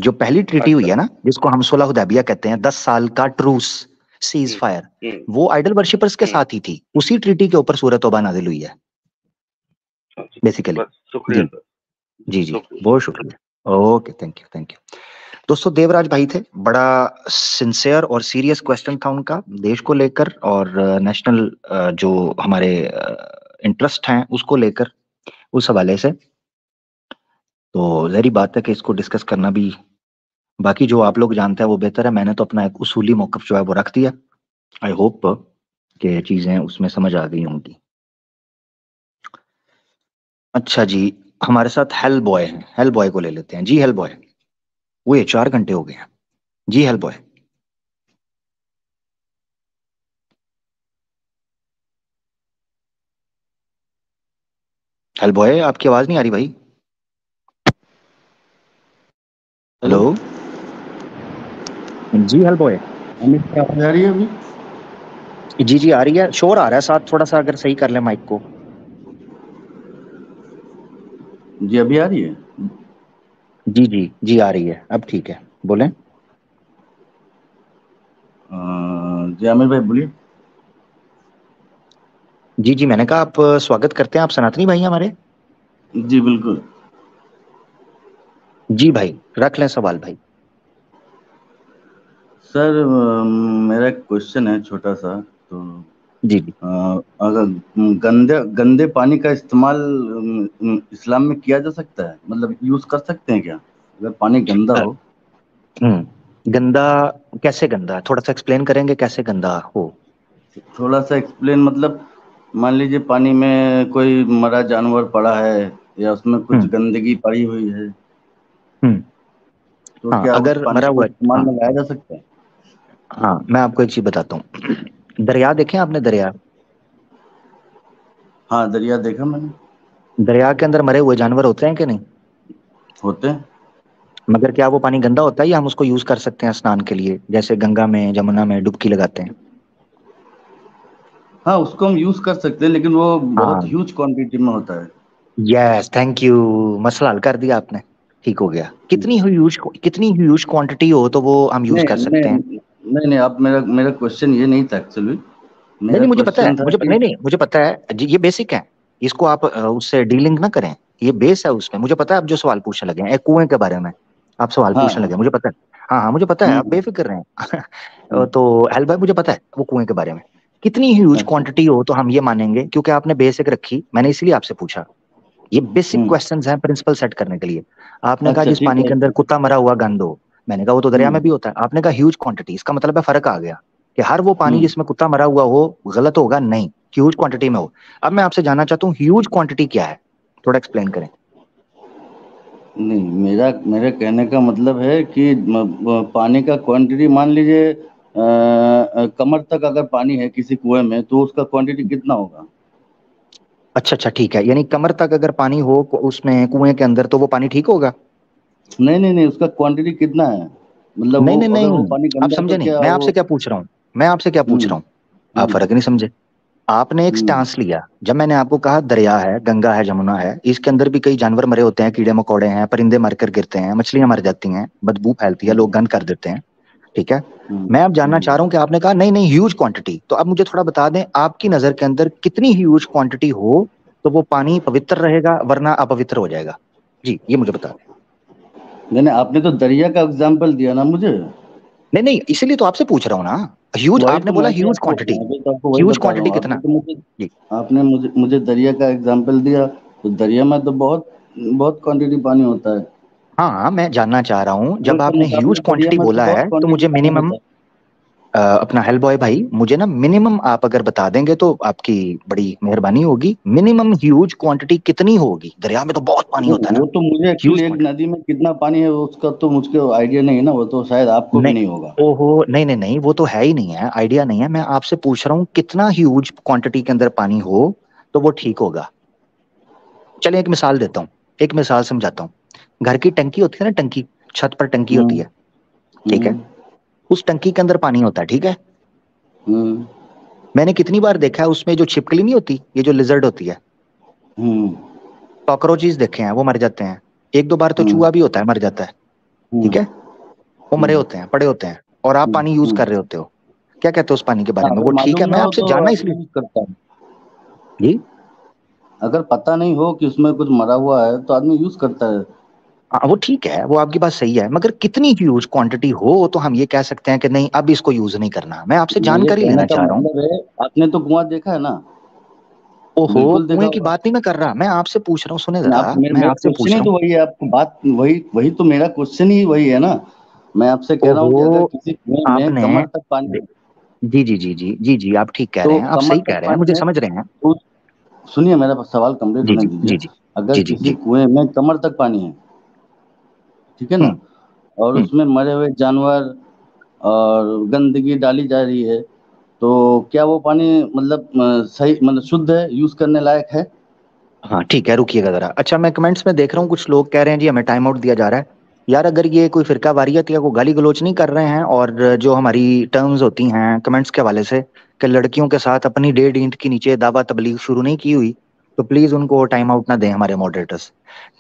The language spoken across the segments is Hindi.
जो पहली ट्रीटी हुई अच्छा। है ना, जिसको हम सुलह हुदैबिया कहते हैं, 10 साल का ट्रूस सीज फायर, वो आइडल वर्शिपर्स के साथ ही थी। उसी ट्रीटी के ऊपर सूरह तौबा नाजिल हुई है बेसिकली। बस शुक्रिया जी सर। जी जी, बहुत शुक्रिया। Okay, thank you thank you. दोस्तों, देवराज भाई थे, बड़ा सिंसियर और सीरियस क्वेश्चन था उनका देश को लेकर और नेशनल जो हमारे इंटरेस्ट हैं उसको लेकर, उस हवाले से। तो जहरी बात है कि इसको डिस्कस करना भी, बाकी जो आप लोग जानते हैं वो बेहतर है। मैंने तो अपना एक उसूली मौकफ जो है वो रख दिया। आई होप कि चीजें उसमें समझ आ गई होंगी। अच्छा जी, हमारे साथ हेल बॉय है, हेल बॉय को ले लेते हैं। जी हेल बॉय, वो ये 4 घंटे हो गए हैं। जी हेल बॉय। हेल बॉय, आपकी आवाज नहीं आ रही भाई। हेलो जी हेल बॉय। आवाज आ रही है अभी? जी जी आ रही है, शोर आ रहा है साथ, थोड़ा सा अगर सही कर ले माइक को। जी अभी आ रही है? जी जी जी आ रही है, अब ठीक है, बोलें। जी आमिर भाई बोलिए। जी जी, मैंने कहा आप स्वागत करते हैं, आप सनातनी भाई हैं हमारे। जी बिल्कुल। जी भाई, रख लें सवाल भाई। सर मेरा एक क्वेश्चन है छोटा सा। तो जी जी। अगर गंदे गंदे पानी का इस्तेमाल इस्लाम में किया जा सकता है, मतलब यूज कर सकते हैं क्या अगर पानी गंदा हो? गंदा कैसे गंदा, थोड़ा सा एक्सप्लेन करेंगे कैसे गंदा हो? थोड़ा सा एक्सप्लेन, मतलब मान लीजिए पानी में कोई मरा जानवर पड़ा है या उसमें कुछ गंदगी पड़ी हुई है, तो हाँ, क्या उस अगर पानी मरा को हुआ, इस्तेमाल हाँ में लाया जा सकता है? हाँ, मैं आपको एक चीज बताता हूँ। दरिया देखे आपने, दरिया? हाँ दरिया देखा मैंने। दरिया के अंदर मरे हुए जानवर होते हैं कि नहीं? होते हैं। मगर क्या वो पानी गंदा होता है या हम उसको यूज कर सकते हैं स्नान के लिए, जैसे गंगा में जमुना में डुबकी लगाते हैं? हाँ उसको हम यूज कर सकते हैं, लेकिन वो बहुत हाँ, ह्यूज क्वांटिटी में होता है। यस, थैंक यू, मसला हल कर दिया आपने। ठीक हो गया। कितनी ह्यूज क्वांटिटी हो तो वो हम यूज नहीं कर सकते हैं? नहीं नहीं नहीं, आप मेरा मेरा क्वेश्चन ये नहीं था एक्चुअली। नहीं मेरा नहीं, मुझे पता है, क्वेश्चन था कि नहीं नहीं, मुझे पता है जी, ये बेसिक है। इसको आप उससे डीलिंग ना करें, ये बेस है उसमें। मुझे पता है आप जो सवाल पूछने लगे हैं, एक कुएं के बारे में आप सवाल हाँ पूछने हाँ। लगे हैं, मुझे पता है। हाँ हाँ, मुझे पता है, आप हम्म बेफिक्र रहें। हम्म, तो हेल भाई, मुझे पता है वो कुएं के बारे में। कितनी ह्यूज अच्छा। क्वांटिटी हो तो हम ये मानेंगे, क्योंकि आपने बेसिक रखी, मैंने इसलिए आपसे पूछा। ये बेसिक हम्म क्वेश्चंस हैं प्रिंसिपल सेट करने के लिए। आपने कहा अच्छा जिस ठीक पानी है। के अंदर कुत्ता मरा हुआ गंद हो, मैंने कहा वो तो दरिया में हम्म भी होता है। आपने कहा ह्यूज क्वांटिटी, इसका मतलब है फर्क आ गया कि हर वो पानी हम्म जिसमें कुत्ता मरा हुआ हो गलत होगा, नहीं, ह्यूज क्वांटिटी में हो। अब मैं आपसे जानना चाहता हूँ ह्यूज क्वांटिटी क्या है, थोड़ा एक्सप्लेन करें। नहीं, मेरा मेरे कहने का मतलब है कि पानी का क्वांटिटी मान लीजिए कमर तक अगर पानी है किसी कुएं में, तो उसका क्वांटिटी कितना होगा? अच्छा अच्छा, ठीक है, यानी कमर तक अगर पानी हो उसमें कुएं के अंदर तो वो पानी ठीक होगा? नहीं नहीं नहीं, उसका क्वांटिटी कितना है, मतलब नहीं वो नहीं अगर वो नहीं, पानी आप गंदा है तो समझे नहीं, क्या मैं वो? आपसे क्या पूछ रहा हूँ, मैं आपसे क्या पूछ हम्म रहा हूँ, आप हम्म फर्क नहीं समझे। आपने एक हम्म स्टांस लिया, जब मैंने आपको कहा दरिया है, गंगा है, जमुना है, इसके अंदर भी कई जानवर मरे होते हैं, कीड़े मकोड़े हैं, परिंदे मरकर गिरते हैं, मछलियां मर जाती हैं, बदबू फैलती है, लोग गंद कर देते हैं, ठीक है। हम्म मैं अब जानना हम्म चाह रहा हूं कि आपने कहा नहीं नहीं ह्यूज क्वांटिटी, तो अब मुझे थोड़ा बता दें आपकी नजर के अंदर कितनी ह्यूज क्वांटिटी हो तो वो पानी पवित्र रहेगा वरना अपवित्र हो जाएगा। जी, ये मुझे बता दें। नहीं नहीं, आपने तो दरिया का एग्जाम्पल दिया ना मुझे। नहीं नहीं, इसीलिए तो आपसे पूछ रहा हूँ ना। ह्यूज, वही आपने तो बोला मैं भी ह्यूज आपको क्वांटिटी, मैं भी तो आपको वही ह्यूज बता रहा क्वांटिटी हूँ। कितना? जी। आपने मुझे मुझे दरिया का एग्जाम्पल दिया, तो दरिया में तो बहुत बहुत क्वांटिटी पानी होता है। हाँ हाँ, मैं जानना चाह रहा हूँ, कुएं जब के आपने ह्यूज मुकाबले दरिया क्वांटिटी में तो बोला बहुत है तो क्वांटिटी मुझे पानी मिनिमम, होता है। अपना हेल बॉय भाई, मुझे ना मिनिमम आप अगर बता देंगे तो आपकी बड़ी मेहरबानी होगी। मिनिमम ह्यूज क्वांटिटी कितनी होगी? दरिया में तो बहुत पानी होता है ना। वो तो मुझे ह्यूज एक्चुअली एक क्वांटिटी, नदी में कितना पानी है उसका तो मुझको आइडिया नहीं है ना, वो तो शायद आपको भी नहीं, नहीं होगा। ओहो, नहीं नहीं नहीं, वो तो है ही नहीं है, आइडिया नहीं है। मैं आपसे पूछ रहा हूँ कितना ह्यूज क्वांटिटी के अंदर पानी हो तो वो ठीक होगा। चलिए एक मिसाल देता हूँ, एक मिसाल समझाता हूँ। घर की टंकी होती है ना, टंकी, छत पर टंकी होती हम्म है, ठीक है। हम्म उस टंकी के अंदर पानी होता है, ठीक है। हम्म मैंने कितनी बार देखा है उसमें जो छिपकली नहीं होती, ये जो लिजर्ड होती है, हम्म कॉकरोचेस देखे हैं, वो मर जाते हैं। एक दो बार तो हम्म चूहा भी होता है, मर जाता है। ठीक है, वो मरे होते हैं, पड़े होते हैं, और आप पानी यूज कर रहे होते हो। क्या कहते हो उस पानी के बारे में? अगर वो ठीक है, मालूम ना मैं हो आपसे तो जानना आदमी इसलिए। यूज करता है। जी। अगर पता नहीं हो कि उसमें कुछ मरा हुआ है तो आदमी यूज करता है। हाँ, वो ठीक है, वो आपकी बात सही है, मगर कितनी ह्यूज क्वांटिटी हो तो हम ये कह सकते हैं कि नहीं अब इसको यूज नहीं करना। मैं आपसे मेरे जानकारी कहने लेना का चाह रहा हूँ। मतलब है, आपने तो कुआं देखा है ना? ओहो, बिल्कुल देखा कुएं की होगा। बात नहीं मैं कर रहा, मैं आपसे पूछ रहा हूँ, सुने जरा। आप मेरे मैं मेरे आपसे क्वेश्चन पूछ ही रहा तो हूँ। वही है, आपको बात वही वही तो मेरा क्वेश्चन ही वही है ना। मैं आपसे कह रहा हूँ कि अगर ओहो, किसी कुएं में आपने कमर तक पानी है, जी जी जी जी जी जी, आप ठीक कह रहे तो हैं, आप कमर सही कह तक रहे हैं, पानी मुझे है समझ रहे हैं। तो सुनिए, मेरा सवाल कंप्लीट जी होने जी दीजिए। जी जी अगर जी जी किसी जी। कुएं में कमर तक पानी है, ठीक है ना, हम्म और हम्म। उसमें मरे हुए जानवर और गंदगी डाली जा रही है, तो क्या वो पानी मतलब सही मतलब शुद्ध है, यूज करने लायक है? हाँ ठीक है, रुकिएगा जरा। अच्छा, मैं कमेंट्स में देख रहा हूँ कुछ लोग कह रहे हैं जी हमें टाइम आउट दिया जा रहा है। यार अगर ये कोई फिरका वारियत या कोई गाली गलौज नहीं कर रहे हैं, और जो हमारी टर्म्स होती हैं कमेंट्स के हवाले से कि लड़कियों के साथ अपनी 1.5 इंच के नीचे दावा तबलीग शुरू नहीं की हुई, तो प्लीज उनको टाइम आउट ना दें हमारे मॉडरेटर्स।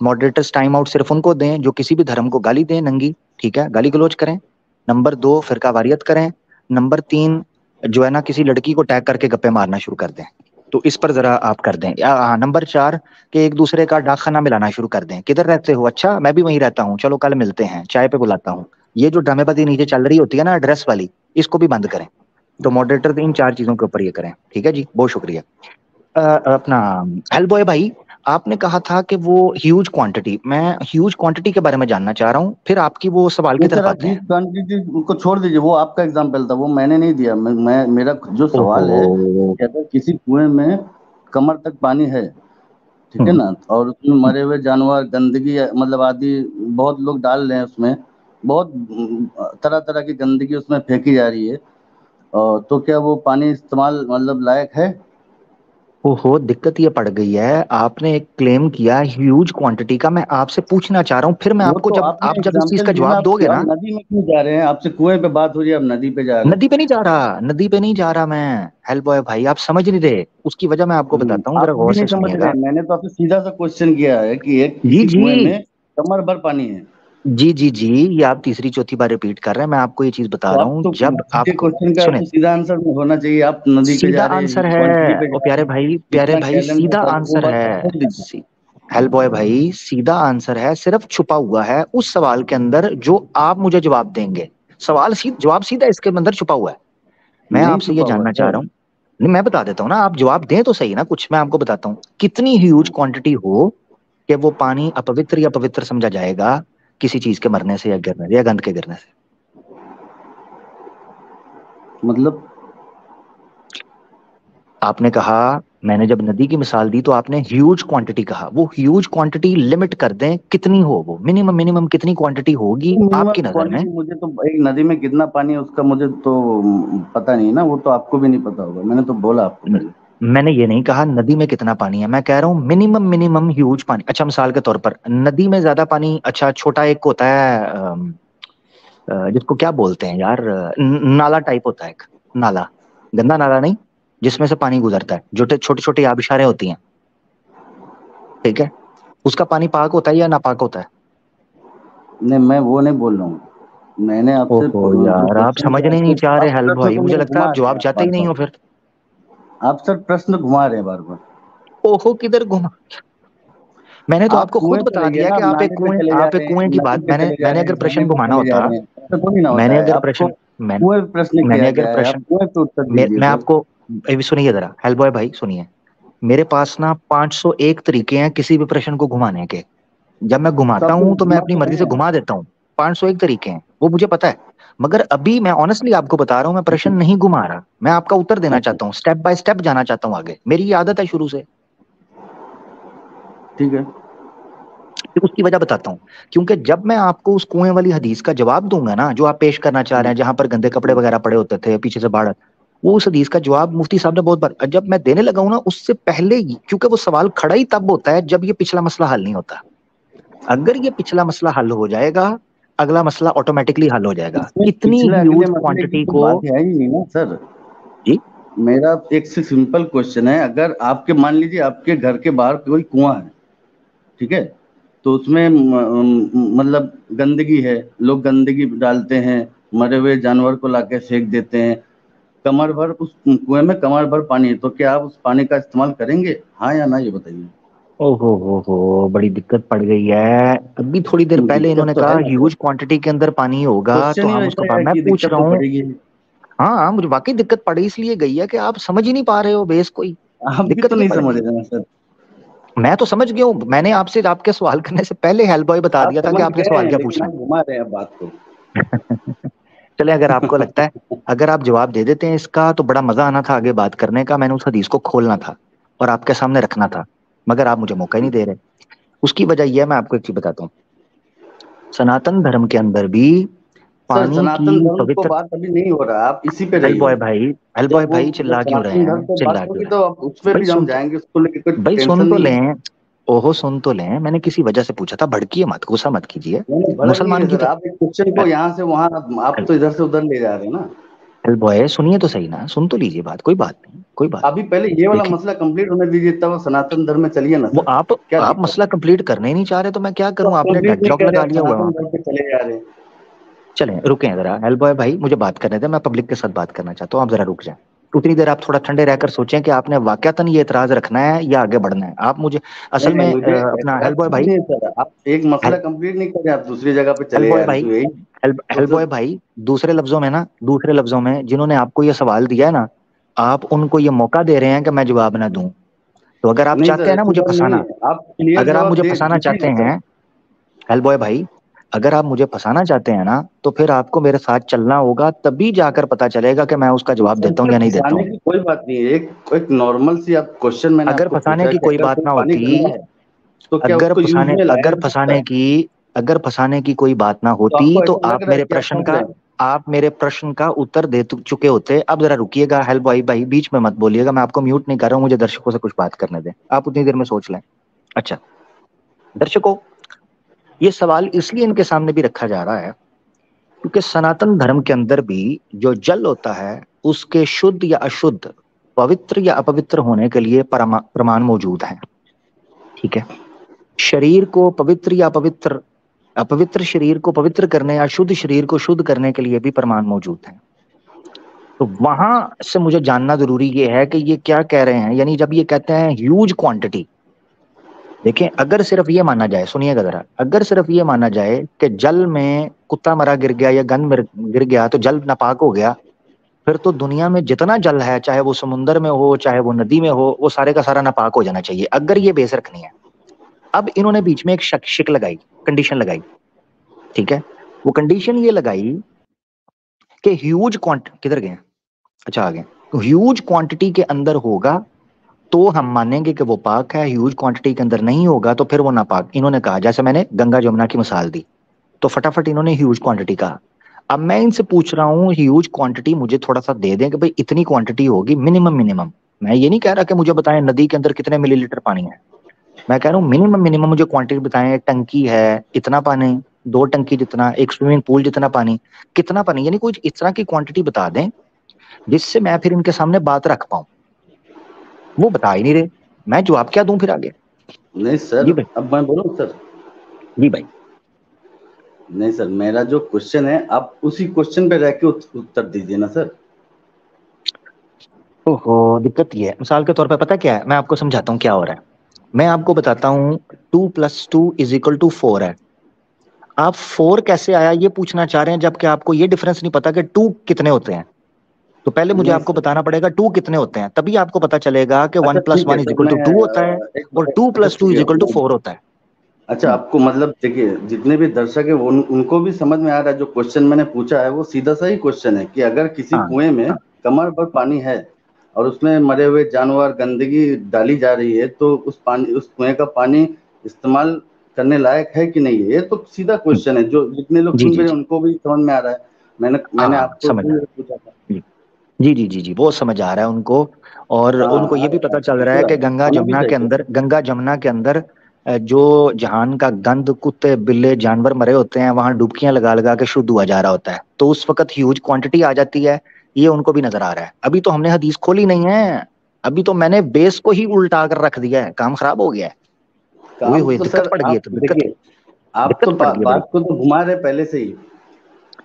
मॉडरेटर्स टाइम आउट सिर्फ उनको दें जो किसी भी धर्म को गाली दें नंगी, ठीक है, गाली गलौज करें। नंबर 2, फिरका वारियत करें। नंबर 3, जो है ना किसी लड़की को टैग करके गप्पे मारना शुरू कर दें। तो इस पर जरा आप कर दें। हाँ, नंबर 4, कि एक दूसरे का डाक खाना मिलाना शुरू कर दें। किधर रहते हो? अच्छा, मैं भी वहीं रहता हूँ, चलो कल मिलते हैं, चाय पे बुलाता हूँ। ये जो ड्रामेबाजी नीचे चल रही होती है ना एड्रेस वाली, इसको भी बंद करें। तो मॉडरेटर इन 4 चीजों के ऊपर ये करें, ठीक है जी, बहुत शुक्रिया। अपना हेल बॉय भाई, आपने कहा था कि वो ह्यूज क्वांटिटी, मैं ह्यूज क्वांटिटी के बारे में जानना चाह रहा हूँ, फिर आपकी वो सवाल की नहीं सर, तरफ आप आते ह्यूज हैं। क्वांटिटी को छोड़ दीजिए, वो आपका एग्जाम्पल था, वो मैंने नहीं दिया। मैं मेरा जो ओहो। सवाल है कि अगर किसी कुएं में कमर तक पानी है, ठीक है हम्म ना, और उसमें हम्म। मरे हुए जानवर गंदगी मतलब आदि बहुत लोग डाल रहे हैं उसमें, बहुत तरह तरह की गंदगी उसमें फेंकी जा रही है, तो क्या वो पानी इस्तेमाल मतलब लायक है? ओहो, दिक्कत ये पड़ गई है, आपने एक क्लेम किया ह्यूज क्वांटिटी का, मैं आपसे पूछना चाह रहा हूँ, फिर मैं वो आपको तो जब आपने आप जब इस चीज एग्जाम्पल का दिया ना, जवाब दोगे आप ना। नदी में क्यों जा रहे हैं? आपसे कुएं पे बात हो रही है, आप नदी पे जा रहे हैं। नदी पे नहीं जा रहा, नदी पे नहीं जा रहा मैं। हेल बॉय भाई, आप समझ नहीं रहे, उसकी वजह मैं आपको बताता हूँ, आप जरा वो गौर भी नहीं से समझ रहे सुनिएगा। हैं। मैंने तो आपसे सीधा सा क्वेश्चन किया है कि एक जी किसी जी कुएं में कमर भर पानी है, जी जी जी, ये आप तीसरी चौथी बार रिपीट कर रहे हैं, मैं आपको ये चीज बता तो रहा आप हूँ तो जब सीधे आपको क्वेश्चन का सुने। तो सीधा आंसर होना चाहिए। आप नदी पे सीधा जा रहे हैं, आंसर क्वांटिटी है पे ओ जा रहे प्यारे हैं, भाई, प्यारे इतना भाई, टैलेंट है सीधा तो आप वो आंसर बात आप है। छोड़ दीजिए। हेल बॉय भाई, सीधा आंसर है, सिर्फ छुपा हुआ है उस सवाल के अंदर जो आप मुझे जवाब देंगे। जवाब सीधा इसके अंदर छुपा हुआ है। मैं नहीं आपसे ये छुपा हुआ जानना चाह सर। रहा हूँ। नहीं, मैं बता देता हूँ ना, आप जवाब दें तो सही ना, कुछ मैं आपको बताता हूँ कितनी ह्यूज क्वांटिटी हो कि वो पानी अपवित्र या पवित्र समझा जाएगा किसी चीज के मरने से या गिरने से या गंद के गिरने से। मतलब आपने कहा, मैंने जब नदी की मिसाल दी तो आपने ह्यूज क्वांटिटी कहा, वो ह्यूज क्वांटिटी लिमिट कर दें कितनी हो, वो मिनिमम मिनिमम कितनी क्वांटिटी होगी आपकी मिनिमम नजर में? क्वांटिटी मुझे तो, एक नदी में कितना पानी है उसका मुझे तो पता नहीं ना, वो तो आपको भी नहीं पता होगा। मैंने तो बोला आपको न- पहले। मैंने ये नहीं कहा नदी में कितना पानी है, मैं कह रहा हूँ मिनिमम मिनिमम ह्यूज पानी। अच्छा, मिसाल के तौर पर नदी में ज्यादा पानी, अच्छा छोटा एक होता है जिसको क्या बोलते हैं यार, नाला टाइप होता है एक, नाला, गंदा नाला नहीं, जिसमें से पानी गुजरता है, जो छोटी छोटी आबिशारें होती हैं, ठीक है, उसका पानी पाक होता है या नापाक होता है? नहीं, मैं वो नहीं बोल रहा हूँ। मैंने आपसे ओहो जो यार, आप क्वेश्चन किया, समझने नहीं आपको चाह रहे आप हेल्प प्रश्न भाई, को मुझे मेरे लगता है घुमा आप रहे हैं, जवाब आप चाहते बार ही नहीं बार हो फिर। आप सर प्रश्न घुमा रहे हैं बार बार। ओहो, किधर घुमा? मैंने तो आप आपको खुद कुएं पे बता रहिए दिया ना, कि आप नाले पे चले जा आप एक रहे हैं, कुएं की नदी बात, पे मैंने चले जा मैंने रहे अगर हैं, प्रश्न झरने पे घुमाना चले जा होता, रहे हैं, ऐसा थोड़ी ना होता मैंने है। अगर आपको प्रश्न मैं कुएं पे प्रश्न मैंने किया अगर गया है, आप प्रश्न कुएं पे उत्तर मैं दीजिए सर। आपको अभी सुनिए जरा, हेल्प बॉय भाई सुनिए। मेरे पास ना 501 तरीके हैं किसी भी प्रश्न को घुमाने के। जब मैं तो घुमाता आपको हूं तो मैं घुमा अपनी तो मर्जी रहे से हैं। घुमा देता हूँ। 501 तरीके हैं, वो मुझे पता है। मगर अभी मैं ऑनेस्टली आपको बता रहा हूँ, मैं प्रश्न नहीं घुमा रहा, मैं आपका उत्तर देना अच्छा, चाहता हूँ, स्टेप बाय स्टेप जाना चाहता हूँ आगे, मेरी ये आदत है शुरू से। ठीक है। फिर उसकी वजह बताता हूँ। क्योंकि जब मैं आपको उस कुएं वाली हदीस का जवाब दूंगा ना जो आप पेश करना चाह रहे हैं, जहां पर गंदे कपड़े वगैरह पड़े होते थे पीछे से बाढ़, वो उस हदीस का जवाब मुफ्ती साहब ने बहुत बार, जब मैं देने लगा हूं ना उससे पहले ही, क्योंकि वो सवाल खड़ा ही तब होता है जब ये पिछला मसला हल नहीं होता। अगर ये पिछला मसला हल हो जाएगा, अगला मसला ऑटोमेटिकली हल हो जाएगा, इसमें कितनी पिछले अगले ह्यूज मसले की क्वांटिटी तो को। बात है ही नहीं ना सर। जी। मेरा एक से सिंपल क्वेश्चन है, अगर आपके मान लीजिए आपके घर के बाहर कोई कुआं है, ठीक है, तो उसमें मतलब गंदगी है, लोग गंदगी डालते हैं, मरे हुए जानवर को लाके फेंक देते हैं। कमर भर उस कुएं में कमर भर पानी है, तो क्या आप उस पानी का इस्तेमाल करेंगे, हाँ या ना, ये बताइए। ओहो हो, बड़ी दिक्कत पड़ गई है। अभी थोड़ी देर पहले दिक्कत इन्होंने तो कहा है ना सर, ह्यूज क्वांटिटी के अंदर पानी होगा, तो क्वेश्चन ही हम उसको वैसा है मैं कि पूछ दिक्कत रहा तो हूँ। पड़ेगी। हाँ हाँ, मुझे वाकई दिक्कत पड़ी इसलिए गई है कि आप समझ ही नहीं पा रहे हो बेस कोई। आप भी दिक्कत तो क्या नहीं पड़ समझ गई? रहे ना सर। मैं तो समझ गया हूँ, मैंने आपसे आपके सवाल करने से पहले हेल्प बॉय बता आप दिया था कि समझ आपने गए सवाल हैं, क्या लेकिन पूछना आप घुमा रहे हैं बात को। है। चले, अगर आपको लगता है, अगर आप जवाब दे देते हैं इसका तो बड़ा मजा आना था आगे बात करने का, मैंने उस हदीस को खोलना था और आपके सामने रखना था, मगर आप मुझे मौका ही नहीं दे रहे। उसकी वजह यह है, मैं आपको एक चीज बताता हूँ। सनातन धर्म के अंदर भी सर पानी की सनातन धर्म को पवित्र। बात अभी नहीं हो रहा, आप इसी पे हेल्प रहिए। बॉय भाई, हेल्प बॉय जब वो भाई, जब चिल्ला क्यों रहे सनातन धर्म हैं, पे बात चिल्ला क्यों होगी रहे तो हैं? अब उस पे भाई भी हम सुन तो, जाएंगे, उसको लेकर कोई भाई टेंशन सुन तो नहीं है। लें। ओहो, सुन तो लें, मैंने किसी वजह से पूछा था, भड़किए मत, गुस्सा मत कीजिए। नहीं भड़क नहीं मुसलमान है की सर, आप एक क्वेश्चन को यहाँ से वहां, आप तो इधर से उधर ले जा रहे हैं ना। हेल्प बॉय सुनिए तो सही ना, सुन तो लीजिए बात, कोई बात नहीं, कोई बात अभी नहीं। पहले ये वाला देखिए, मसला कंप्लीट होने दीजिए, तब सनातन धर्म में चलिए ना वो सर। आप क्या आप दिक्कत मसला है? कंप्लीट करने ही नहीं चाह रहे तो मैं क्या तो करूं, आप आपने कंप्लीट नहीं डेडलॉक कर रहे, लगा आप लिया हुआ है सनातन वहां पे। धर्म पे चले जा रहे हैं। चलें, रुकें जरा, हेल्प बॉय भाई मुझे बात करने दें, मैं पब्लिक के साथ बात करना चाहता हूँ, आप जरा रुक जाएं। उतनी देर आप थोड़ा ठंडे रहकर सोचें कि आपने वाकयातन ये एतराज रखना है या आगे बढ़ना है। आप मुझे नहीं असल नहीं, में मुझे अपना ऐतराज हेल्प बॉय कुछ भाई, नहीं है सर, आप एक मसला कंप्लीट नहीं कर रहे, आप दूसरी जगह पे हेल्प चले बॉय जा रहे भाई, हैं, तो यही हेल्प बॉय मतलब। भाई, दूसरे लफ्जों में ना, दूसरे लफ्जों में जिन्होंने आपको ये सवाल दिया है ना, आप उनको ये मौका दे रहे हैं कि मैं जवाब ना दूं। तो अगर आप नहीं चाहते सर, हैं ना ऐसी मुझे बात नहीं फंसाना, है, आप क्लियर अगर आप जवाब मुझे दे फंसाना दीजिए चाहते ना सर। हैं, हेल्प बॉय भाई, अगर आप मुझे फंसाना चाहते हैं ना, तो फिर आपको मेरे साथ चलना होगा, तभी जाकर पता चलेगा कि मैं उसका जवाब सर देता हूँ इसमें या नहीं देता फंसाने हूँ। की कोई बात नहीं है, एक एक नॉर्मल सी आप क्वेश्चन मैंने अगर आपको फंसाने पूछा की कि कोई अगर बात कोई ना पानी होती, गंदा है तो क्या अगर उसको यूज फंसाने में लाया अगर जा सकता फंसाने है? की अगर फंसाने की कोई बात ना तो होती आपको तो ऐसा लग रहा है कि आप फंस रहे हैं? आप मेरे प्रश्न का उत्तर दे चुके होते। अब जरा रुकिएगा हेल्प भाई, बीच में मत बोलिएगा, मैं आपको म्यूट नहीं कर रहा हूँ, मुझे दर्शकों से कुछ बात करने दें, आप उतनी देर में सोच लें। अच्छा दर्शकों, ये सवाल इसलिए इनके सामने भी रखा जा रहा है क्योंकि सनातन धर्म के अंदर भी जो जल होता है उसके शुद्ध या अशुद्ध, पवित्र या अपवित्र होने के लिए प्रमाण मौजूद है। ठीक है, शरीर को पवित्र या अपवित्र, अपवित्र शरीर को पवित्र करने या शुद्ध शरीर को शुद्ध करने के लिए भी प्रमाण मौजूद है। तो वहां से मुझे जानना जरूरी ये है कि ये क्या कह रहे हैं, यानी जब ये कहते हैं ह्यूज क्वांटिटी। देखें, अगर सिर्फ ये माना जाए, सुनिएगा जरा, अगर सिर्फ ये माना जाए कि जल में कुत्ता मरा गिर गया या गंद गिर गया तो जल नापाक हो गया, फिर तो दुनिया में जितना जल है, चाहे वो समुंदर में हो चाहे वो नदी में हो, वो सारे का सारा नापाक हो जाना चाहिए, अगर ये बेस रखनी है। अब इन्होंने बीच में एक शिक लगाई, कंडीशन लगाई। ठीक है, वो कंडीशन ये लगाई कि ह्यूज क्वांटिटी, किधर गए? अच्छा आ गए। तो ह्यूज क्वांटिटी के अंदर होगा तो हम मानेंगे कि वो पाक है, ह्यूज क्वांटिटी के अंदर नहीं होगा तो फिर वो नापाक। इन्होंने कहा, जैसे मैंने गंगा जमुना की मिसाल दी, तो फटाफट इन्होंने ह्यूज क्वांटिटी कहा। अब मैं इनसे पूछ रहा हूँ ह्यूज क्वांटिटी मुझे थोड़ा सा दे दें कि भाई इतनी क्वांटिटी होगी मिनिमम, मिनिमम। मैं ये नहीं कह रहा कि मुझे बताएं नदी के अंदर कितने मिलीलीटर पानी है, मैं कह रहा हूँ मिनिमम, मिनिमम मुझे क्वांटिटी बताएं। टंकी है इतना पानी, दो टंकी जितना, एक स्विमिंग पूल जितना पानी, कितना पानी, यानी कुछ इस तरह की क्वांटिटी बता दें जिससे मैं फिर इनके सामने बात रख पाऊं। वो बता ही नहीं रहे, मैं जवाब क्या दूं फिर आगे? नहीं सर, जी भाई, अब मैं बोलूं सर? जी भाई। नहीं सर, मेरा जो क्वेश्चन है आप उसी क्वेश्चन पे रह के उत्तर दीजिए ना सर। ओहो, दिक्कत ये है, मिसाल के तौर पर पता क्या है, मैं आपको समझाता हूँ क्या हो रहा है। मैं आपको बताता हूँ 2+2 = 4 है। आप 4 कैसे आया ये पूछना चाह रहे हैं, जबकि आपको ये डिफरेंस नहीं पता कि 2 कितने होते हैं। तो पहले मुझे नहीं आपको सर। बताना पड़ेगा 2 कितने होते हैं, तभी आपको पता चलेगा कि वन अच्छा प्लस ठीक है वन इज सर, इक्वल मैं टू टू होता है और टू अच्छा प्लस टू ठीक इज है, इक्वल टू फोर होता है। अच्छा आपको मतलब देखिए, जितने भी दर्शक है उनको भी समझ में आ रहा है, जो क्वेश्चन मैंने पूछा है वो सीधा सा ही क्वेश्चन है कि अगर किसी हाँ कुएं में हाँ, कमर भर पानी है और उसमें मरे हुए जानवर गंदगी डाली जा रही है, तो उस कुएं का पानी इस्तेमाल करने लायक है कि नहीं है? ये तो सीधा क्वेश्चन है, जो जितने लोग जी सुन जी रहे हैं जी, उनको भी समझ में आ रहा है। मैंने मैंने हाँ आपको समझ आ इसलिए रहा पूछा था। है। जी जी जी जी, वो समझ आ रहा है उनको। और हाँ उनको आ ये भी रहा पता है, चल रहा है बिल्कुल आ कि रहा है, होना भी चाहिए। गंगा जमुना के अंदर जो जहान का गंद, कुत्ते बिल्ले जानवर मरे होते हैं, वहां डुबकियां लगा लगा के शुद्ध हुआ जा रहा होता है, तो उस वक्त ह्यूज क्वांटिटी आ जाती है। ये उनको भी नजर आ रहा है। अभी तो हमने हदीस खोली नहीं है, अभी तो मैंने बेस को ही उल्टा कर रख दिया है, काम खराब हो गया है। हुए काम हुए तो दिक्कत सर पड़ गई है, आप तो दिक्कत देखिए, आप तो दिक्कत पड़ गई है बड़ी। बात को तो घुमा रहे पहले से ही।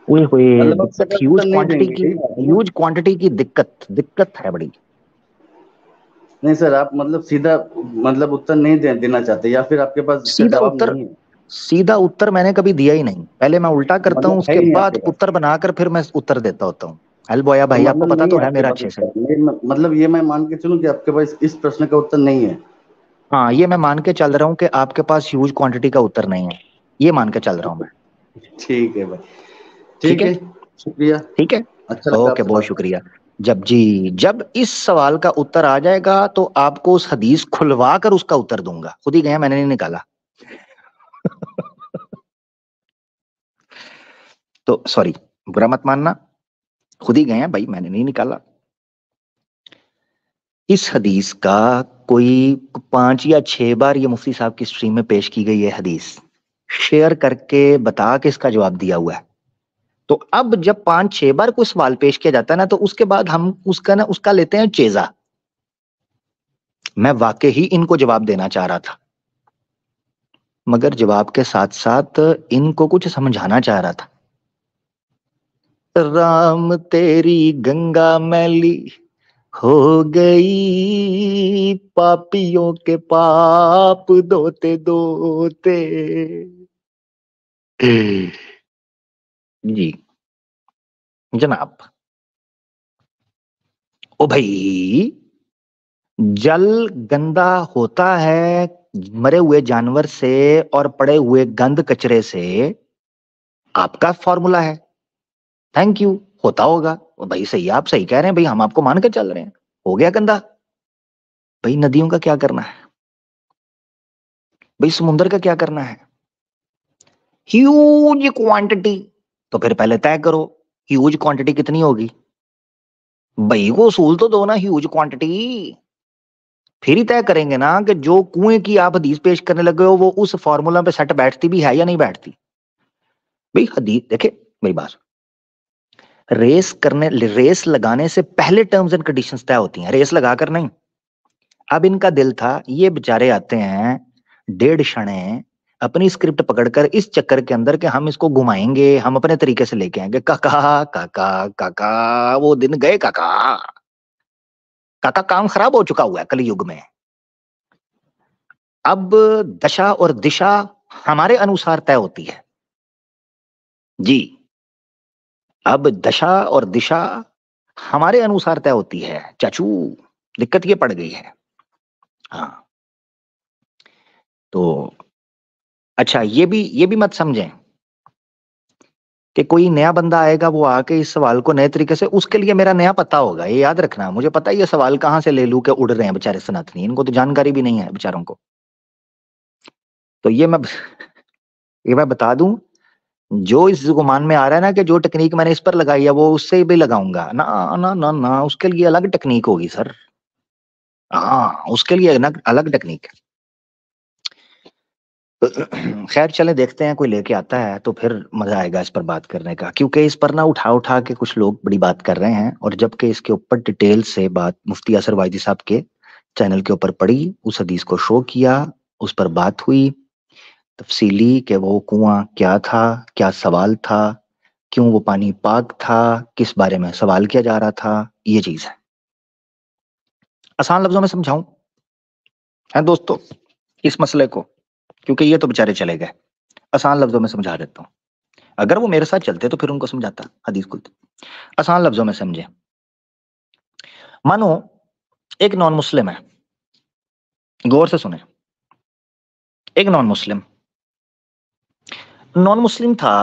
हुए हुए मतलब अब दिक्कत, सीधा ह्यूज उत्तर नहीं क्वांटिटी देंगे, की, यही बात है ना? ह्यूज क्वांटिटी की दिक्कत, दिक्कत है बड़ी। नहीं सर, आप मतलब सीधा मतलब उत्तर नहीं देना चाहते, या फिर आपके पास इसका सीधा जवाब उत्तर, नहीं है? सीधा उत्तर मैंने कभी दिया ही नहीं। पहले मैं उल्टा करता हूँ, मतलब है उसके ही नहीं आपके बाद पास? उत्तर बनाकर फिर मैं उत्तर देता होता हूँ। हेल बोया तो भाई, आपको मतलब पता नहीं तो है है आपके मेरा पास अच्छे से। उत्तर नहीं, मतलब ये मैं मान के चलूं कि आपके पास इस प्रश्न का उत्तर नहीं है? हाँ, ये मैं मान के चल रहा हूँ कि आपके पास ह्यूज क्वांटिटी का उत्तर नहीं है, ये मान के चल रहा हूँ मैं। ठीक है भाई, ठीक ठीक है। है, शुक्रिया। ठीक है। अच्छा लगा ओके, आपसे बहुत बात करके। शुक्रिया। जब इस सवाल का उत्तर आ जाएगा तो आपको उस हदीस खुलवा कर उसका उत्तर दूंगा। खुद ही गया, मैंने नहीं निकाला। तो सॉरी, बुरा मत मानना, खुद ही गए हैं भाई, मैंने नहीं निकाला। इस हदीस का कोई 5 या 6 बार ये मुफ्ती साहब की स्ट्रीम में पेश की गई है हदीस, शेयर करके बता के इसका जवाब दिया हुआ है। तो अब जब 5 6 बार कोई सवाल पेश किया जाता है ना, तो उसके बाद हम उसका लेते हैं चेजा। मैं वाकई ही इनको जवाब देना चाह रहा था, मगर जवाब के साथ साथ इनको कुछ समझाना चाह रहा था। राम तेरी गंगा मैली हो गई, पापियों के पाप धोते धोते। जी जनाब। ओ भाई, जल गंदा होता है मरे हुए जानवर से और पड़े हुए गंद कचरे से, आपका फॉर्मूला है। Thank you. होता होगा। ओ भाई सही है, आप सही कह रहे हैं भाई, हम आपको मान के चल रहे हैं। हो गया गंदा। भाई नदियों का क्या करना है? भाई समुद्र का क्या करना है? Huge quantity. तो फिर पहले तय करो ह्यूज क्वांटिटी कितनी होगी। भाई को उसूल तो दो ना, ह्यूज क्वांटिटी। फिर ही तय करेंगे ना कि जो कुएं की आप हदीस पेश करने लगे हो वो उस फॉर्मूला पे सेट बैठती भी है या नहीं बैठती। भाई हदीस देखे, मेरी बात, रेस लगाने से पहले टर्म्स एंड कंडीशंस तय होती हैं, रेस लगाकर नहीं। अब इनका दिल था, ये बेचारे आते हैं 1.5 क्षणे अपनी स्क्रिप्ट पकड़कर इस चक्कर के अंदर कि हम इसको घुमाएंगे, हम अपने तरीके से लेके आएंगे। काका काका काका, वो दिन गए काका। काका काम खराब हो चुका हुआ है कलयुग में। अब दशा और दिशा हमारे अनुसार तय होती है। जी, अब दशा और दिशा हमारे अनुसार तय होती है चाचू। दिक्कत ये पड़ गई है। हाँ, तो अच्छा, ये भी मत समझें कि कोई नया बंदा आएगा वो आके इस सवाल को नए तरीके से, उसके लिए मेरा नया पता होगा। ये याद रखना, मुझे पता है ये सवाल कहां से ले लूं के उड़ रहे हैं बेचारे सनातनी, इनको तो जानकारी भी नहीं है बेचारों को। तो ये मैं बता दूं, जो इस गुमान में आ रहा है ना कि जो टेक्निक मैंने इस पर लगाई है वो उससे भी लगाऊंगा ना, ना ना ना, उसके लिए अलग टेक्निक होगी सर। हाँ, उसके लिए अलग अलग टेक्निक है। खैर चले देखते हैं, कोई लेके आता है तो फिर मजा आएगा इस पर बात करने का, क्योंकि इस पर ना उठा उठा के कुछ लोग बड़ी बात कर रहे हैं, और जबकि इसके ऊपर डिटेल से बात मुफ्ती असर वाइदी साहब के चैनल के ऊपर पड़ी, उस हदीस को शो किया, उस पर बात हुई तफसीली कि वो कुआं क्या था, क्या सवाल था, क्यों वो पानी पाक था, किस बारे में सवाल किया जा रहा था, ये चीज है। आसान लफ्जों में समझाऊं है दोस्तों इस मसले को, क्योंकि ये तो बेचारे चले गए। आसान लफ्जों में समझा देता हूँ, अगर वो मेरे साथ चलते तो फिर उनको समझाता हदीस को। आसान लफ्जों में समझे, मानो एक नॉन मुस्लिम है, गौर से सुने। एक नॉन मुस्लिम, नॉन मुस्लिम था,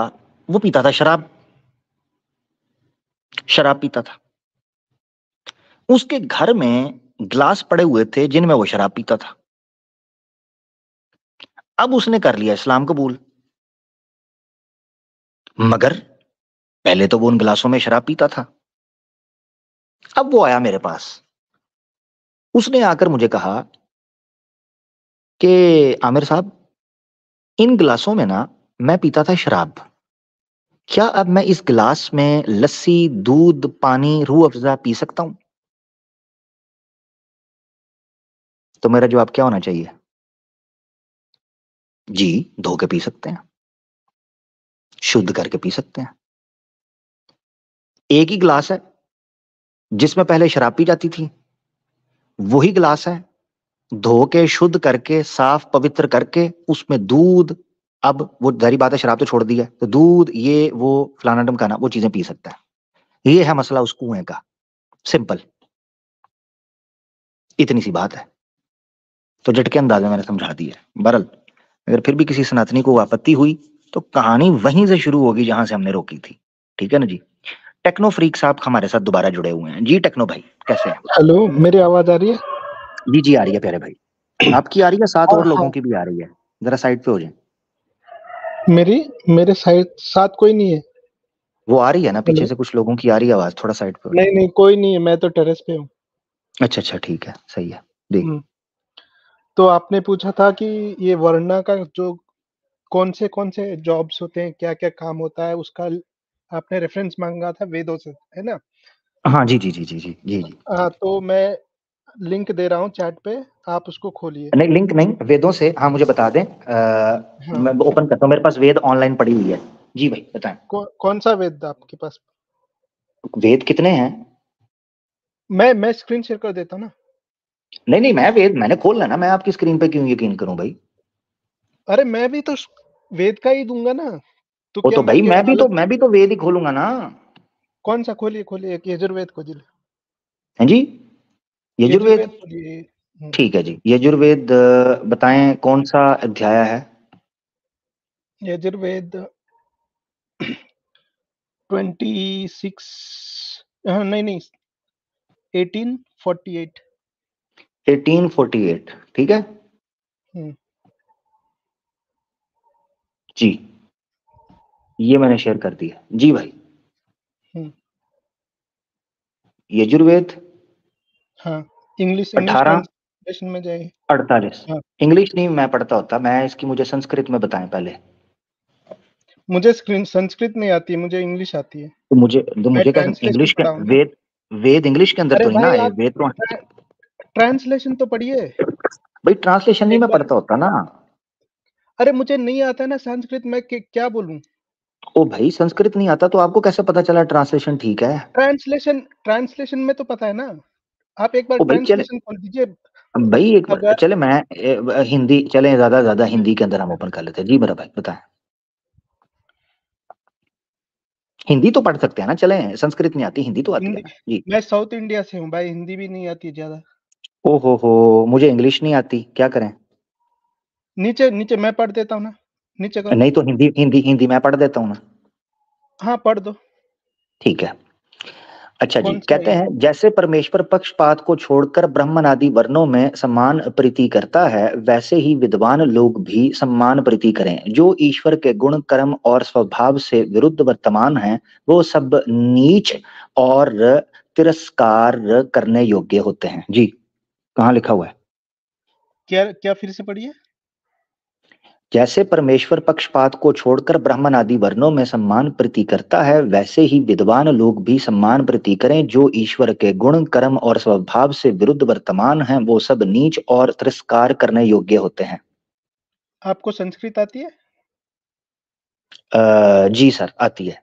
वो पीता था शराब, शराब पीता था। उसके घर में ग्लास पड़े हुए थे जिनमें वो शराब पीता था। अब उसने कर लिया इस्लाम कबूल, मगर पहले तो वो उन गिलासों में शराब पीता था। अब वो आया मेरे पास, उसने आकर मुझे कहा कि आमिर साहब, इन गिलासों में ना मैं पीता था शराब, क्या अब मैं इस गिलास में लस्सी, दूध, पानी, रूह अफ़ज़ा पी सकता हूं? तो मेरा जवाब क्या होना चाहिए? जी, धो के पी सकते हैं, शुद्ध करके पी सकते हैं। एक ही गिलास है जिसमें पहले शराब पी जाती थी, वही गिलास है धो के शुद्ध करके साफ पवित्र करके उसमें दूध, अब वो जाहिर बात है शराब तो छोड़ दी है, तो दूध ये वो फलाना ढमकाना वो चीजें पी सकता है। ये है मसला उस कुएं का, सिंपल, इतनी सी बात है। तो झटके अंदाज में मैंने समझा दी है। बहरहाल अगर फिर भी किसी सनातनी को आपत्ति हुई तो कहानी वहीं से शुरू होगी जहां से हमने रोकी थी। ठीक है ना जी। टेक्नो फ्रीक साहब हमारे साथ दोबारा जुड़े हुए हैं जी। टेक्नो भाई कैसे हैं? हेलो, मेरी आवाज आ रही है? जी जी आ रही है प्यारे भाई, आपकी आ रही है, साथ और हाँ लोगों हाँ, की भी आ रही है, जरा साइड पे हो जाए। मेरे साइड साथ कोई नहीं है। वो आ रही है ना, पीछे हेलो, से कुछ लोगों की आ रही है आवाज, थोड़ा साइड पे हो जाए। नहीं नहीं, कोई नहीं है, मैं तो टेरेस पे हूँ। अच्छा अच्छा ठीक है, सही है। जी तो आपने पूछा था कि ये वर्णा का जो कौन से जॉब्स होते हैं, क्या क्या काम होता है उसका, आपने रेफरेंस मांगा था वेदों से, है ना? हाँ जी जी जी जी जी जी जी। हाँ, तो मैं लिंक दे रहा हूँ चैट पे, आप उसको खोलिए। नहीं लिंक नहीं, वेदों से, हाँ मुझे बता दें, हाँ, मैं ओपन करता हूँ, मेरे पास वेद ऑनलाइन पड़ी हुई है। जी भाई बताएं। कौन सा वेद आपके पास? वेद कितने हैं? मैं स्क्रीन शेयर कर देता हूँ ना। नहीं नहीं, मैं वेद मैंने खोलना है ना, मैं आपकी स्क्रीन पे क्यों यकीन करूं भाई? अरे मैं भी तो वेद का ही दूंगा ना, तो वो क्या तो मैं भाई क्या अलग? मैं भी तो वेद ही खोलूंगा ना। कौन सा? खोलिए खोलिए, एक यजुर्वेद खोलिए। हैं जी, यजुर्वेद। यजुर्वेद खोलिए। ठीक है जी, यजुर्वेद बताएं कौन सा अध्याय है? यजुर्वेद 26, हाँ, नहीं नहीं, 1848। 1848 ठीक है हम्म, जी, ये मैंने शेयर कर दिया जी भाई। हम्म, यजुर्वेद हाँ, इंग्लिश इंग्लिश 1848। ट्रांसलेशन में जाइए। हाँ, इंग्लिश नहीं मैं पढ़ता होता, मैं इसकी, मुझे संस्कृत में बताएं पहले। मुझे स्क्रीन संस्कृत नहीं आती है, मुझे इंग्लिश आती है। तो मैं मुझे क्या ट्रांसलेशन इंग्लिश के पढ़ा हूँ ना। वेद, वेद इंग्लिश के अंदर अरे तो ही ना भाई आए आप वेद तो। ट्रांसलेशन तो पढ़िए भाई ट्रांसलेशन नहीं एक मैं बार। पढ़ता होता ना। अरे मुझे नहीं आता ना संस्कृत, मैं क्या बोलूं? ओ भाई संस्कृत नहीं आता तो आपको कैसे पता चला ट्रांसलेशन ठीक है? ट्रांसलेशन ट्रांसलेशन में तो पता है ना। आप एक बार ओ भाई चले, ट्रांसलेशन खोल दीजिए। भाई एक बार अगर चले, मैं हिंदी चले, ज्यादा ज्यादा हिंदी के अंदर हम ओपन कर लेते हैं जी। मेरा भाई बताएं, हिंदी तो पढ़ सकते हैं ना, चले संस्कृत नहीं आती, हिंदी तो आती है हिंदी, ना जी। मैं साउथ इंडिया से हूँ भाई, हिंदी भी नहीं आती ज्यादा। ओ हो, मुझे इंग्लिश नहीं आती, क्या करें? नीचे नीचे मैं पढ़ देता हूँ ना, नीचे करो। नहीं तो हिंदी हिंदी हिंदी मैं पढ़ देता हूँ ना। हाँ, पढ़ दो। ठीक है। अच्छा जी, कौन सा कहते है? हैं जैसे परमेश्वर पक्षपात को छोड़कर ब्राह्मण आदि वर्णों में सम्मान प्रीति करता है, वैसे ही विद्वान लोग भी सम्मान प्रीति करें। जो ईश्वर के गुण कर्म और स्वभाव से विरुद्ध वर्तमान हैं, वो सब नीच और तिरस्कार करने योग्य होते हैं जी। कहाँ लिखा हुआ है? क्या क्या, फिर से पढ़िए। जैसे परमेश्वर पक्षपात को छोड़कर ब्राह्मण आदि वर्णों में सम्मान प्रति करता है, वैसे ही विद्वान लोग भी सम्मान प्रति करें। जो ईश्वर के गुण कर्म और स्वभाव से विरुद्ध वर्तमान हैं, वो सब नीच और तिरस्कार करने योग्य होते हैं। आपको संस्कृत आती है? जी सर आती है।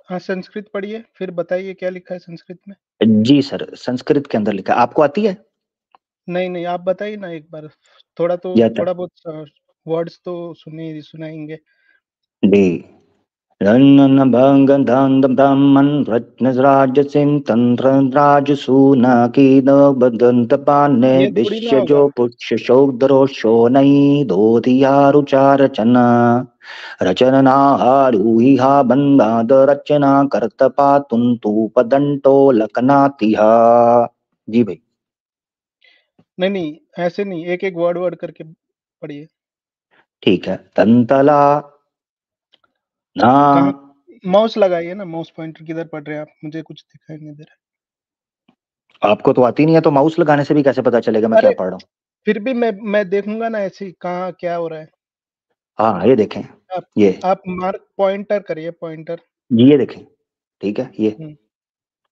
हाँ, संस्कृत पढ़िए, फिर बताइए क्या लिखा है संस्कृत में। जी सर संस्कृत के अंदर लिखा है। आपको आती है? नहीं नहीं, आप बताइए ना एक बार। या थोड़ा बहुत वर्ड्स तो सुनाएंगे। जी, रन्न भंग दंद ब्राह्मण रत्न राज सिंह तंत्र राज सूना की न बदंत पाने ये थोड़ी ना विश्व होगा। जो पुष्य शोदरो शो नई धोतियारु चार रचना रचना हारूही हा बंदाद रचना करत पातुन तू पदंटो लकनातिहा। जी भाई। नहीं नहीं, ऐसे नहीं, एक एक वर्ड वर्ड करके पढ़िए। ठीक है, तंतला ना। कहाँ? माउस लगाइए ना, माउस पॉइंटर किधर पढ़ रहे हैं आप? मुझे कुछ दिखाई नहीं दे रहा आपको तो आती नहीं है तो माउस लगाने से भी कैसे पता चलेगा मैं है। क्या अरे पढ़ रहा हूँ? फिर भी मैं देखूंगा ना ऐसे ही, कहाँ क्या हो रहा है। हाँ ये देखें, आप ये आप मार्क पॉइंटर करिए, पॉइंटर। ये देखें, ठीक है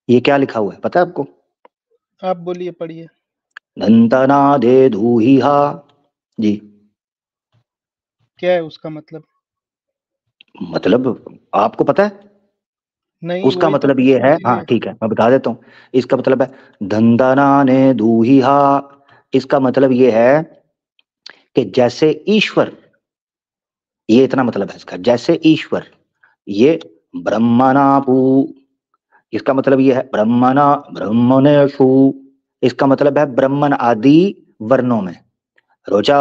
ये क्या लिखा हुआ है पता है आपको? आप बोलिए, पढ़िए। दंतना दे धूहिहा जी। क्या है उसका मतलब? मतलब आपको पता है? नहीं, उसका वही तो मतलब पूछ ये रहा हूँ है, हाँ इसीलिए। ठीक है मैं बता देता हूँ। इसका मतलब है धंदाना ने दूहिहा। इसका मतलब ये है कि जैसे ईश्वर, ये इतना मतलब है इसका, जैसे ईश्वर, ये ब्रह्मणापू। इसका मतलब ये है ब्रह्मणा ब्रह्मणेषु। इसका मतलब है ब्राह्मण आदि वर्णों में। रोजा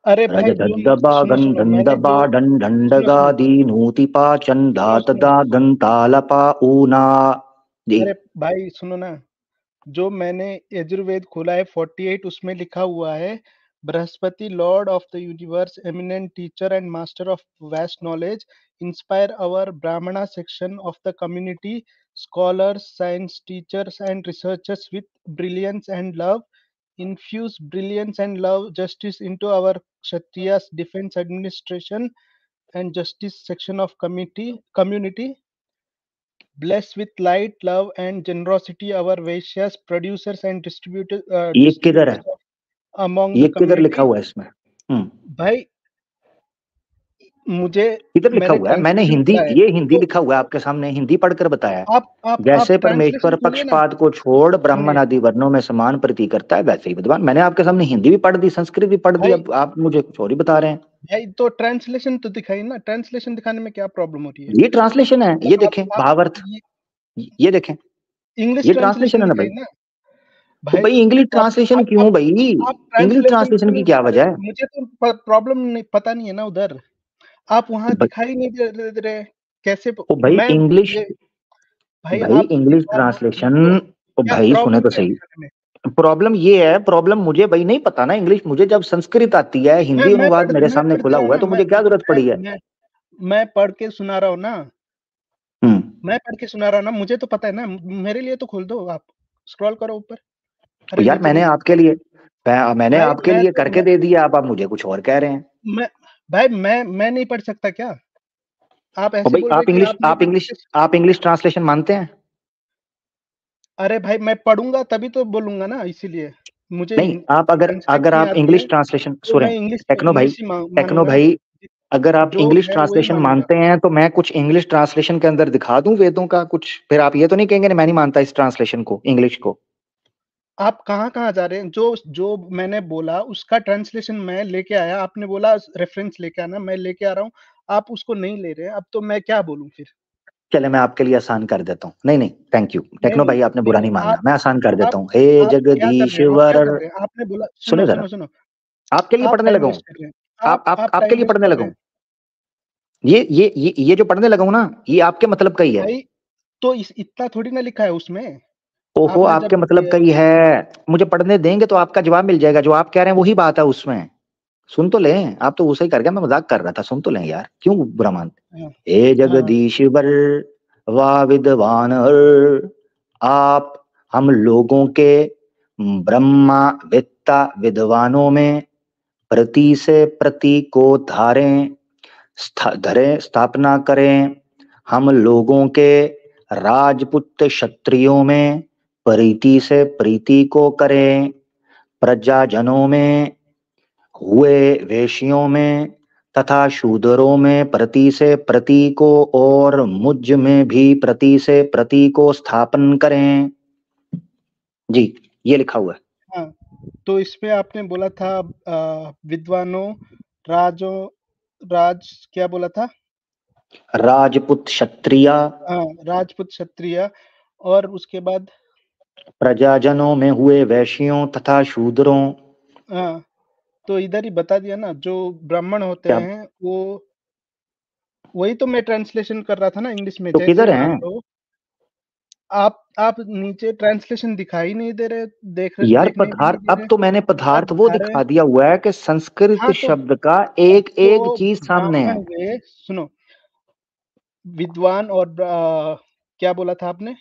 अरे भाई जो रजदब्दबा सुनो सुनो मैंने गंधंदबा जो सुनो डंडंडगा सुनो दीनूतिपा सुनो सुनो चंदातदा दंतालपा ऊना। जी। अरे भाई सुनो ना, जो मैंने यजुर्वेद खोला है 48 उसमें लिखा हुआ है, Brihaspati lord of the universe, eminent teacher and master of vast knowledge, inspire our Brahmana section of the community, scholars, science teachers and researchers with brilliance and love, infuse brilliance and love justice into our Kshatriyas defense administration and justice section of community. Bless with light, love, and generosity our Vaishyas, producers, and ये किधर distributors है? of among ये the किधर लिखा community. हुआ है इसमें? भाई मुझे किधर लिखा मैंने हुआ है? मैंने ट्रांसलेशन हिंदी, खोला है ये हिंदी तो लिखा हुआ है आपके सामने, हिंदी पढ़कर बताया है। आप जैसे ट्रांसलेशन परमेश्वर खोलिए ना, पक्षपात को छोड़ ब्राह्मण सुनिए आदि वर्णों में समान प्रतीत करता है, वैसे ही विद्वान। मैंने आपके सामने हिंदी भी पढ़ दी, संस्कृत भी पढ़ दी, भाई। अब आप मुझे कुछ और ही बता रहे हैं। भाई तो ट्रांसलेशन तो दिखाइए ना, ट्रांसलेशन दिखाने में क्या प्रॉब्लम हो रही है? ये ट्रांसलेशन है, तो ये देखें आप भावार्थ, ये ये देखें, इंग्लिश ये ट्रांसलेशन ट्रांसलेशन है ना दिखाइए भाई। ना तो भाई। भाई इंग्लिश आप ट्रांसलेशन आप क्यों आप भाई? आप इंग्लिश ट्रांसलेशन ट्रांसलेशन क्यों की नहीं क्या दिखा वजह रहे? है? मुझे तो प्रॉब्लम नहीं, पता नहीं है ना उधर। आप वहां तो दिखाई नहीं दे रहे, कैसे ओ भाई मैं इंग्लिश, ये भाई भाई आप एक इंग्लिश बार ट्रांसलेशन, देखो, ओ क्या भाई सुने प्रॉब्लम तो क्या है सही। दिखाने में? प्रॉब्लम ये है, प्रॉब्लम मुझे भाई नहीं पता ना इंग्लिश, मुझे जब संस्कृत आती है, हिंदी अनुवाद मेरे मैं सामने पढ़ खुला दे रहा हूँ हुआ है, ना, तो मुझे क्या जरूरत पड़ी है? मैं मैं पढ़ के सुना रहा हूँ ना, हम्म। मैं पढ़ के सुना रहा हूँ ना, मुझे तो पता है ना। मेरे लिए तो खोल दो, आप स्क्रॉल करो ऊपर। अरे यार नीचे मैंने नीचे आपके लिए, मैंने भाई आपके लिए करके दे दिया, आप मुझे कुछ और कह रहे हैं। मैं भाई मैं नहीं पढ़ सकता क्या? आप और ऐसे भाई बोल रहे कि आप नहीं पढ़ सकते। आप इंग्लिश ट्रांसलेशन मानते हैं? अरे भाई मैं पढ़ूंगा तभी तो बोलूंगा ना, इसीलिए मुझे नहीं, आप अगर संस्कृत अगर नहीं आप आती है इंग्लिश ट्रांसलेशन तो सुने, मैं इंग्लिश टेक्नो भाई, इंग्लिश ही टेक्नो मानूंगा। भाई, अगर आप जो इंग्लिश है वही ट्रांसलेशन मानूंगा। मानते हैं तो मैं कुछ इंग्लिश ट्रांसलेशन के अंदर दिखा दूं वेदों का कुछ, फिर आप ये तो नहीं कहेंगे ना मैं नहीं मानता इस ट्रांसलेशन को, इंग्लिश को। आप कहाँ जा रहे हैं? जो जो मैंने बोला उसका ट्रांसलेशन मैं लेके आया, आपने बोला रेफरेंस लेके आना, मैं लेके आ रहा हूँ, आप उसको नहीं ले रहे। अब तो मैं क्या बोलूं फिर? चले मैं आपके लिए आसान कर देता हूँ, नहीं नहीं थैंक यू टेक्नो भाई, आपने बुरा नहीं नहीं मानना, आप मैं आसान कर देता आप हूँ। हे आप क्या कर रहे हैं? आप क्या जगदीश्वर, कर रहे हैं? आपने बोला, सुनो सुने जरा, सुनो सुनो, आपके लिए आप पढ़ने टाइम लगा हूँ, वेस्ट कर रहे हैं। आप आपके टाइम लिए वेस्ट पढ़ने कर लगा रहे हैं हूँ। ये जो पढ़ने लगा हूँ ना, ये आपके मतलब का ही है। भाई। तो इतना थोड़ी ना लिखा है उसमें। ओहो, आपने आपके जब मतलब का ही है। मुझे पढ़ने देंगे तो आपका जवाब मिल जाएगा, जो आप कह रहे हैं वही बात है उसमें। सुन तो लें, आप तो उसे ही कर गया, मैं मजाक कर रहा था, सुन तो लें यार, क्यों बुरा मानते? हाँ हे हाँ जगदीश्वर, वाह विद्वान आप हम लोगों के ब्रह्मा वित्ता विद्वानों में प्रति से प्रति को धारें, धरे स्थापना करें। हम लोगों के राजपुत क्षत्रियों में प्रीति से प्रीति को करें, प्रजाजनों में हुए वेश्यों में तथा शूद्रों में प्रति से प्रति को, और मुझ में भी प्रति से प्रति को स्थापन करें। जी, ये लिखा हुआ है। हाँ। तो इसमें आपने बोला था विद्वानों, राजो राज क्या बोला था? राजपुत क्षत्रिय, हाँ, राजपूत क्षत्रिय, और उसके बाद प्रजाजनों में हुए वैश्यों तथा शूद्रों। हाँ, तो इधर ही बता दिया ना, जो ब्राह्मण होते क्या? हैं वो, वही तो मैं ट्रांसलेशन कर रहा था ना इंग्लिश में। तो जैसे किधर मान हैं? लो आप नीचे ट्रांसलेशन दिखाई नहीं दे रहे, यार देखने भी नहीं पदार्थ, दे अब रहे। तो मैंने आप पदार्थ वो दिखा रहे दिखा हैं। दिया हुआ है कि संस्कृत हाँ तो शब्द का एक एक जो चीज सामने है। ब्राह्मण हुए, सुनो, विद्वान और क्या बोला था आपने?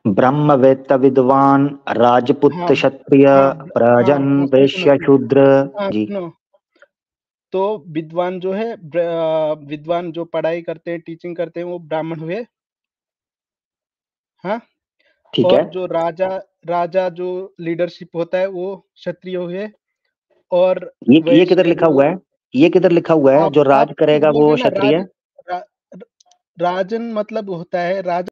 ब्रह्मवेत्ता विद्वान, राजपुत हाँ क्षत्रिय, हाँ हाँ प्रजन हाँ, सुनो सुनो वैश्य सुनो, शूद्र। हाँ जी। सुनो। तो विद्वान जो है, विद्वान जो पढ़ाई करते हैं, टीचिंग करते हैं, वो ब्राह्मण हुए। हाँ। ठीक है। और जो राजा राजा जो लीडरशिप होता है वो क्षत्रिय हुए। और ये किधर वैश्य लिखा जो हुआ है? ये किधर लिखा हुआ है? जो राज आप करेगा बोल वो रहे हैं ना क्षत्रिय? राजन मतलब होता है राजा